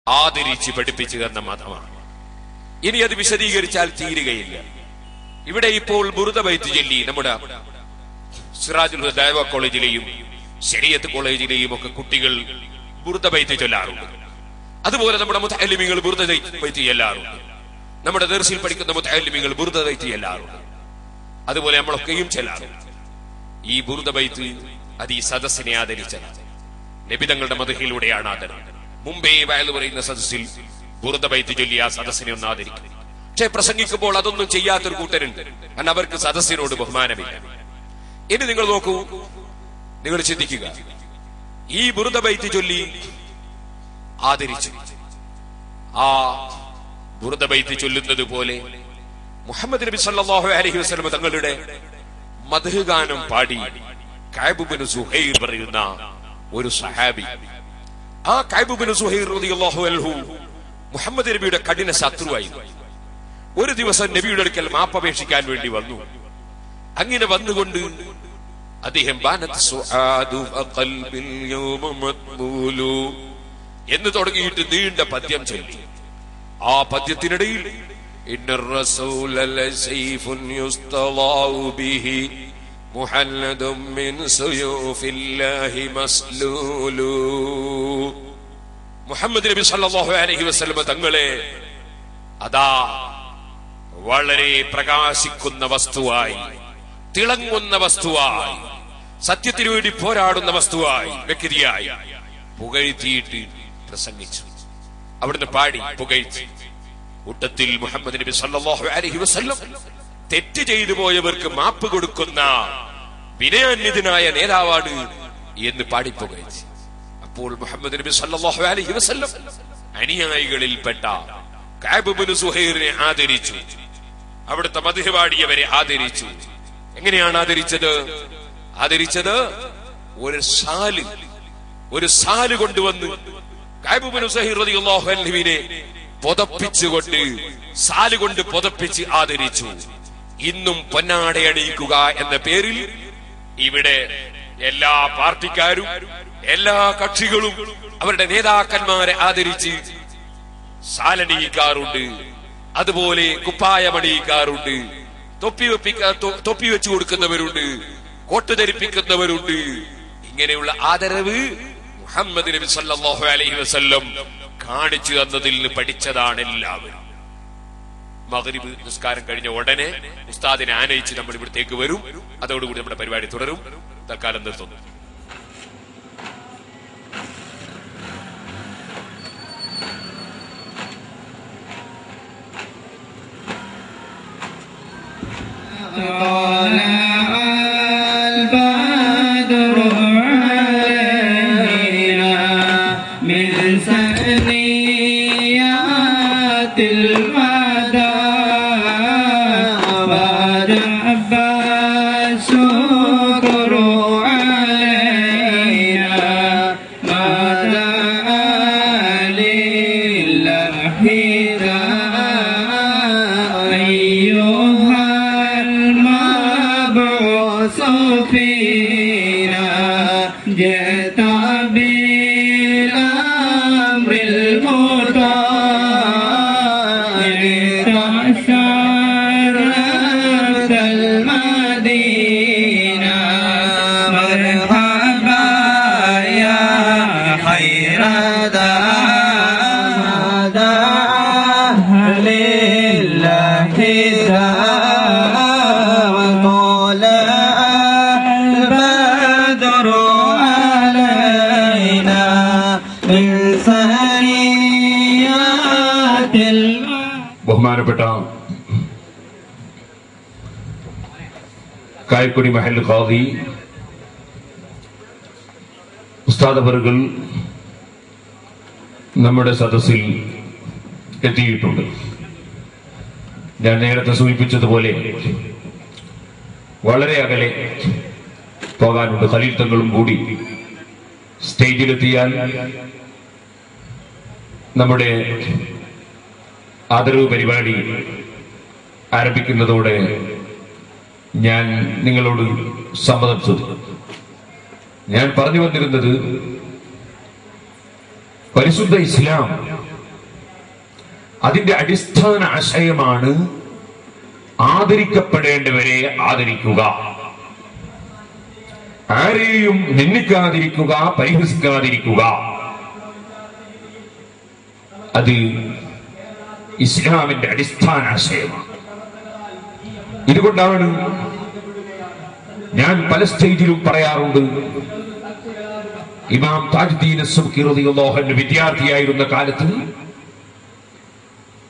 ആദരിച്ച് പഠിപ്പിച്ചു തന്ന മതമാണ്. ഇനി അത് വിശദീകരിച്ചാൽ തീരുകയില്ല. ഇവിടെ ഇപ്പോൾ ബുറുദ ബൈത്ത് ചൊല്ലി നമ്മുടെ സിറാജുൽ ദഅവ കോളേജിലെയും ശരീഅത്ത് കോളേജിലെയും ഒക്കെ കുട്ടികൾ ബുറുദ ബൈത്ത് ചൊല്ലാറുണ്ട്. അതുപോലെ നമ്മുടെ മുതഅല്ലിമീങ്ങൾ ബുറുദ ബൈത്ത് ചൊല്ലാറുണ്ട്. നമ്മുടെ ദർസിൽ പഠിക്കുന്ന മുതഅല്ലിമീങ്ങൾ ബുറുദ ബൈത്ത് ചൊല്ലാറുണ്ട്. അതുപോലെ നമ്മളൊക്കെയും ചൊല്ലാറുണ്ട്. ഈ ബുറുദ ബൈത്ത് അത് ഈ സദസ്സിനെ ആദരിച്ചതാണ്. നബി തങ്ങളുടെ മദ്ഹിലൂടെയാണ് ആദരം. മുമ്പേ വയൽ പറയുന്ന സദസ്സിൽ ബുറുദ ബൈത്ത് ചൊല്ലി ആ സദസ്സിനെ ഒന്ന് ആദരിക്കും. പക്ഷെ പ്രസംഗിക്കുമ്പോൾ അതൊന്നും ചെയ്യാത്തൊരു കൂട്ടരുണ്ട്. കാരണം അവർക്ക് സദസ്സിനോട് ബഹുമാനമില്ല. ഇനി നിങ്ങൾ നോക്കൂ, നിങ്ങൾ ചിന്തിക്കുക. ഈ ബുറുദ ബൈത്ത് ചൊല്ലി ആദരിച്ചു. ആ ബുറുദ ബൈത്ത് ചൊല്ലുന്നത് പോലെ മുഹമ്മദ് നബി സല്ലല്ലാഹു അലൈഹി വസല്ലം തങ്ങളുടെ മദ്ഹ് ഗാനം പാടി കഅബ് ഇബ്നു സുഹൈർ പറയുന്ന ഒരു സഹാബി. ആ കഅബ് ഇബ്നു സുഹൈർ റളിയല്ലാഹു അൻഹു മുഹമ്മദ് നബിയുടെ കഠിന ശത്രുവായിരുന്നു. ഒരു ദിവസം നബിയുടെ അടുക്കൽ മാപ്പപേക്ഷിക്കാൻ വേണ്ടി വന്നു. അങ്ങനെ വന്നുകൊണ്ട് അദ്ദേഹം എന്ന് തുടങ്ങിയിട്ട് നീണ്ട പദ്യം ചൊല്ലി. ആ പദ്യത്തിനിടയിൽ മുഹമ്മദ് നബി സല്ലല്ലാഹു അലൈഹി വസല്ലം തങ്ങളെ അതാ വളരെ പ്രകാശിക്കുന്ന വസ്തുവായി, തിളങ്ങുന്ന വസ്തുവായി, സത്യത്തിനു വേണ്ടി പോരാടുന്ന വസ്തുവായി, വ്യക്തിയായി പുകഴ്ത്തിയിട്ട് പ്രസംഗിച്ചു. അവിടുന്ന് പാടി പുകഴ്ത്തി. കൂട്ടത്തിൽ മുഹമ്മദ് നബി സല്ലല്ലാഹു അലൈഹി വസല്ലം തെറ്റ് ചെയ്തു പോയവർക്ക് മാപ്പ് കൊടുക്കുന്ന വിനയാന്വിതനായ നേതാവാണ് എന്ന് പാടി പുകഴ്ത്തി. അപ്പോൾ മുഹമ്മദ് നബി സല്ലല്ലാഹു അലൈഹി വസല്ലം അനുയായികളിൽപ്പെട്ട കഅബ് ഇബ്നു സുഹൈറിനെ ആദരിച്ചു. അവിടുത്തെ മദ്ഹ് പാടിയവരെ ആദരിച്ചു. എങ്ങനെയാണ് ആദരിച്ചത്? ഒരു സാല് കൊണ്ടുവന്ന് കഅബ് ഇബ്നു സുഹൈർ റളിയല്ലാഹു അൻഹുവിനെ പുതപ്പിച്ചുകൊണ്ട് സാല് കൊണ്ട് പുതപ്പിച്ച് ആദരിച്ചു. ഇന്നും പൊന്നാടയണിയിക്കുക എന്ന പേരിൽ ഇവിടെ എല്ലാ പാർട്ടിക്കാരും എല്ലാ കക്ഷികളും അവരുടെ നേതാക്കന്മാരെ ആദരിച്ച് സാലണിയിക്കാറുണ്ട്. അതുപോലെ കുപ്പായമണിയിക്കാറുണ്ട്. തൊപ്പി വെച്ചു കൊടുക്കുന്നവരുണ്ട്. കോട്ട് ധരിപ്പിക്കുന്നവരുണ്ട്. ഇങ്ങനെയുള്ള ആദരവ് മുഹമ്മദ് നബി സല്ലല്ലാഹു അലൈഹി വസല്ലം കാണിച്ചു തന്നതിൽ നിന്ന് പഠിച്ചതാണ് എല്ലാവരും. മഗ്രിബ് നിസ്കാരം കഴിഞ്ഞ ഉടനെ ഉസ്താദിനെ ആനയിച്ച് നമ്മൾ ഇവിടത്തേക്ക് വരും. അതോടുകൂടി നമ്മുടെ പരിപാടി തുടരും. തൽക്കാലം നിർത്തുന്നു. ബഹുമാനപ്പെട്ട കായക്കൊടി മഹൽ ഖാദി ഉസ്താദ് അവറുകൾ നമ്മുടെ സദസ്സിൽ എത്തിയിട്ടുണ്ട്. ഞാൻ നേരത്തെ സൂചിപ്പിച്ചതുപോലെ വളരെ അകലെ പോകാനുണ്ട്. ഖലീൽ തങ്ങളും കൂടി സ്റ്റേജിലെത്തിയാൽ നമ്മുടെ ആദരവ് പരിപാടി ആരംഭിക്കുന്നതോടെ ഞാൻ നിങ്ങളോട് സമ്മതം ചോദിക്കും. ഞാൻ പറഞ്ഞു വന്നിരുന്നത് പരിശുദ്ധ ഇസ്ലാം അതിന്റെ അടിസ്ഥാന ആശയമാണ് ആദരിക്കപ്പെടേണ്ടവരെ ആദരിക്കുക, ആരെയും നിന്ദിക്കാതിരിക്കുക, പരിഹസിക്കാതിരിക്കുക. അത് ഇസ്ലാമിന്റെ അടിസ്ഥാന ആശയമാണ്. ഇതുകൊണ്ടാണ് ഞാൻ പല സ്റ്റേജിലും പറയാറുണ്ട്, ഇമാം താജുദ്ദീൻ അസ്സുബ്കി റളിയല്ലാഹു അൻഹു വിദ്യാർത്ഥിയായിരുന്ന കാലത്ത്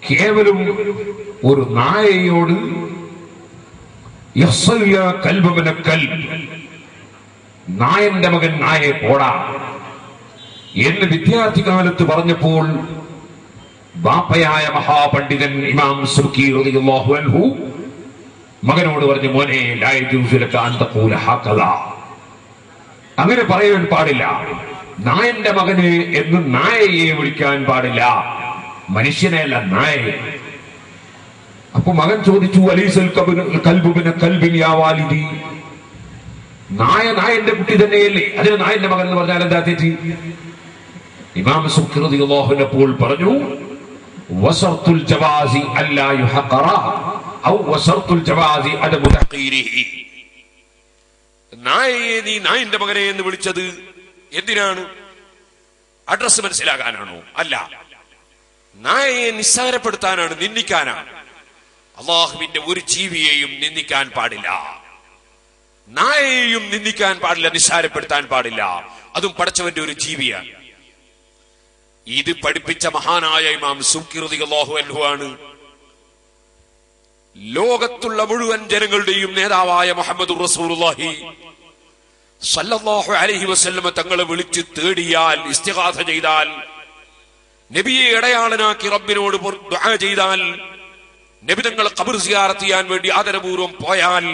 കേവലം ഒരു നായയോട് നായന്റെ മകൻ നായെ പോടാ എന്ന് വിദ്യാർത്ഥി കാലത്ത് പറഞ്ഞപ്പോൾ ബാപ്പയായ മഹാപണ്ഡിതൻ ഇമാം സുബ്കി റളിയല്ലാഹു അൻഹു മകനോട് പറഞ്ഞു, മോനെ ലാ യജൂസു ലക അൻ തഖൂല ഹഖദാ, അങ്ങനെ പറയാൻ പാടില്ല. നായന്റെ മകന് എന്ന് നായയെ വിളിക്കാൻ പാടില്ല, മനുഷ്യനെയല്ല നായയെ. അപ്പൊ മകൻ ചോദിച്ചു, അലീസൽ കൽബു മിന കൽബിൻ യാ വാലിദി, നായന്റെ കുട്ടി തന്നെയല്ലേ, അതിന് നായന്റെ മകൻ എന്ന് പറഞ്ഞാൽ എന്താ തെറ്റ്? ഇമാം സുബ്കി റളിയല്ലാഹു അൻഹു അപ്പോൾ പറഞ്ഞു, വസർത്തുൽ ജവാസി അല്ലാ യുഹഖറ ഔ വസർത്തുൽ ജവാസി അദമു തഖീരിഹി. നായയെ നീ നായന്റെ മകനെ എന്ന് വിളിച്ചത് എന്തിനാണ്? അഡ്രസ് മനസ്സിലാകാനാണോ? അല്ല, നായയെ നിസ്സാരപ്പെടുത്താനാണ്, നിന്ദിക്കാനാണ്. അള്ളാഹുവിന്റെ ഒരു ജീവിയെയും നിന്ദിക്കാൻ പാടില്ല, നായയെയും നിന്ദിക്കാൻ പാടില്ല, നിസ്സാരപ്പെടുത്താൻ പാടില്ല. അതും പടച്ചവന്റെ ഒരു ജീവിയാണ്. ഇത് പഠിപ്പിച്ച മഹാനായ ഇമാം സുബ്കി റളിയല്ലാഹു അൻഹു ആണ് ലോകത്തുള്ള മുഴുവൻ ജനങ്ങളുടെയും നേതാവായ മുഹമ്മദുർ റസൂലുള്ളാഹി സല്ലല്ലാഹു അലൈഹി വസല്ലം തങ്ങളെ വിളിച്ച് തേടിയാൽ, ഇസ്തിഗാസ ചെയ്താൽ, നബിയെ ഇടയാളനാക്കി റബ്ബിനോട് ദുആ ചെയ്താൽ, നബി തങ്ങളെ ഖബർ സിയാറത്ത് ചെയ്യാൻ വേണ്ടി ആദരപൂർവ്വം പോയാൽ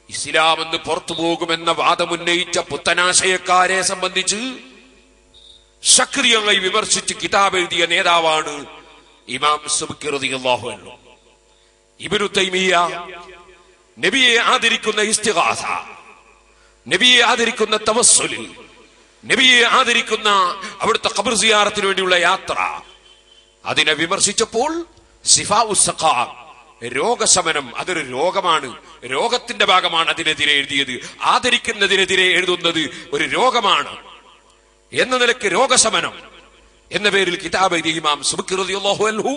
ഇസ്ലാം എന്ന് പുറത്തു പോകുമെന്ന വാദമുന്നയിച്ച പുത്തനാശയക്കാരെ സംബന്ധിച്ച് ശക്തിയായി വിമർശിച്ച് കിതാബ് എഴുതിയ നേതാവാണ് ഇമാം സുബ്കി റളിയല്ലാഹു അൻഹു. ഇബ്നു തൈമിയ്യ നബിയെ ആദരിക്കുന്ന ഇസ്തിഗാസ, നബിയെ ആദരിക്കുന്ന തവസ്സുൽ, നബിയെ ആദരിക്കുന്ന അവിടുത്തെ ഖബർ സിയാറത്തിന് വേണ്ടിയുള്ള യാത്ര, അതിനെ വിമർശിച്ചപ്പോൾ ശിഫാഉസ് സഖാം, രോഗശമനം, അതൊരു രോഗമാണ്, രോഗത്തിന്റെ ഭാഗമാണ് അതിനെതിരെ എഴുതിയത്. ആദരിക്കുന്നതിനെതിരെ എഴുതുന്നത് ഒരു രോഗമാണ് എന്ന നിലയ്ക്ക് രോഗശമനം എന്ന പേരിൽ കിതാബ് എഴുതിയ ഇമാം സുബ്കി റളിയല്ലാഹു അൻഹു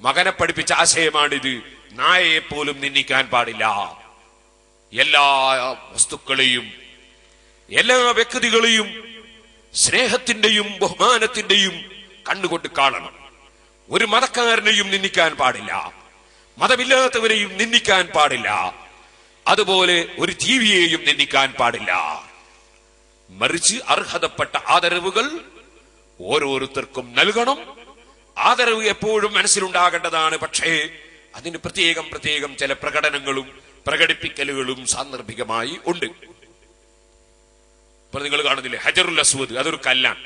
മകനെ പഠിപ്പിച്ച ആശയമാണിത്. നായയെ പോലും നിന്ദിക്കാൻ പാടില്ല. എല്ലാ വസ്തുക്കളെയും എല്ലാ വ്യക്തികളെയും സ്നേഹത്തിന്റെയും ബഹുമാനത്തിന്റെയും കണ്ണുകൊണ്ട് കാണണം. ഒരു മതക്കാരനെയും നിന്ദിക്കാൻ പാടില്ല, മതമില്ലാത്തവരെയും നിന്ദിക്കാൻ പാടില്ല, അതുപോലെ ഒരു ജീവിയെയും നിന്ദിക്കാൻ പാടില്ല. മറിച്ച് അർഹതപ്പെട്ട ആദരവുകൾ ഓരോരുത്തർക്കും നൽകണം. ആദരവ് എപ്പോഴും മനസ്സിലുണ്ടാകേണ്ടതാണ്. പക്ഷേ അതിന് പ്രത്യേകം ചില പ്രകടനങ്ങളും പ്രകടിപ്പിക്കലുകളും സാന്ദർഭികമായി ഉണ്ട്. ഇപ്പൊ നിങ്ങൾ കാണുന്നില്ലേ, ഹജറുൽ അസ്വദ്, അതൊരു കല്ലാണ്.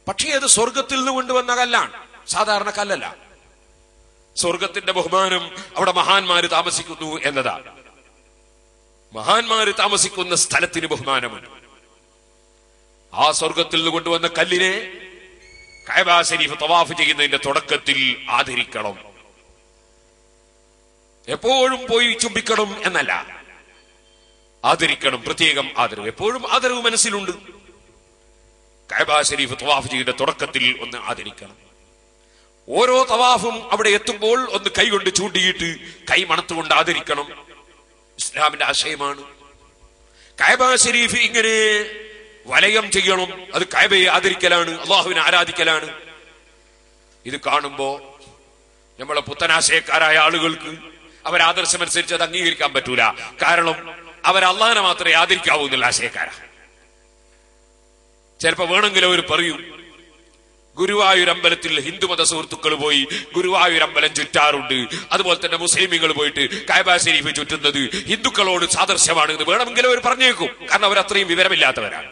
പക്ഷേ അത് സ്വർഗത്തിൽ നിന്ന് കൊണ്ടുവന്ന കല്ലാണ്, സാധാരണ കല്ലല്ല. സ്വർഗത്തിന്റെ ബഹുമാനം അവിടെ മഹാന്മാര് താമസിക്കുന്നു എന്നതാണ്. മഹാന്മാര് താമസിക്കുന്ന സ്ഥലത്തിന് ബഹുമാനമുണ്ട്. ആ സ്വർഗത്തിൽ നിന്ന് കൊണ്ടുവന്ന കല്ലിനെ കഅബ ശരീഫ് തവാഫ് ചെയ്യുന്നതിന്റെ തുടക്കത്തിൽ ആദരിക്കണം. എപ്പോഴും പോയി ചുംബിക്കണം എന്നല്ല, ആദരിക്കണം. പ്രത്യേകം ആദരവ്, എപ്പോഴും ആദരവ് മനസ്സിലുണ്ട്. കഅബ ശരീഫ് തവാഫ് ചെയ്യുന്ന തുടക്കത്തിൽ ഒന്ന് ആദരിക്കണം. ഓരോ തവാഫും അവിടെ എത്തുമ്പോൾ ഒന്ന് കൈകൊണ്ട് ചൂണ്ടിയിട്ട് കൈ മണത്തുകൊണ്ട് ആദരിക്കണം. ഇസ്ലാമിന്റെ ആശയമാണ്. കഅബ ശരീഫ് ഇങ്ങനെ വലയം ചെയ്യണം. അത് കഅബയെ ആദരിക്കലാണ്, അള്ളാഹുവിനെ ആരാധിക്കലാണ്. ഇത് കാണുമ്പോ നമ്മളെ പുത്തനാശയക്കാരായ ആളുകൾക്ക് അവരാദർശമനുസരിച്ച് അത് അംഗീകരിക്കാൻ പറ്റൂല. കാരണം അവർ അള്ളാഹിനെ മാത്രമേ ആദരിക്കാവൂ എന്നുള്ള ആശയക്കാരാ. ചിലപ്പോ വേണമെങ്കിൽ അവർ പറയും, ഗുരുവായൂരമ്പലത്തിൽ ഹിന്ദുമത സുഹൃത്തുക്കൾ പോയി ഗുരുവായൂരമ്പലം ചുറ്റാറുണ്ട്, അതുപോലെ തന്നെ മുസ്ലിമുകൾ പോയിട്ട് കഅബ ശരീഫ് ചുറ്റുന്നത് ഹിന്ദുക്കളോട് സാദൃശ്യമാണ് എന്ന് വേണമെങ്കിൽ അവർ പറഞ്ഞേക്കും. കാരണം അവർ അത്രയും വിവരമില്ലാത്തവരാണ്.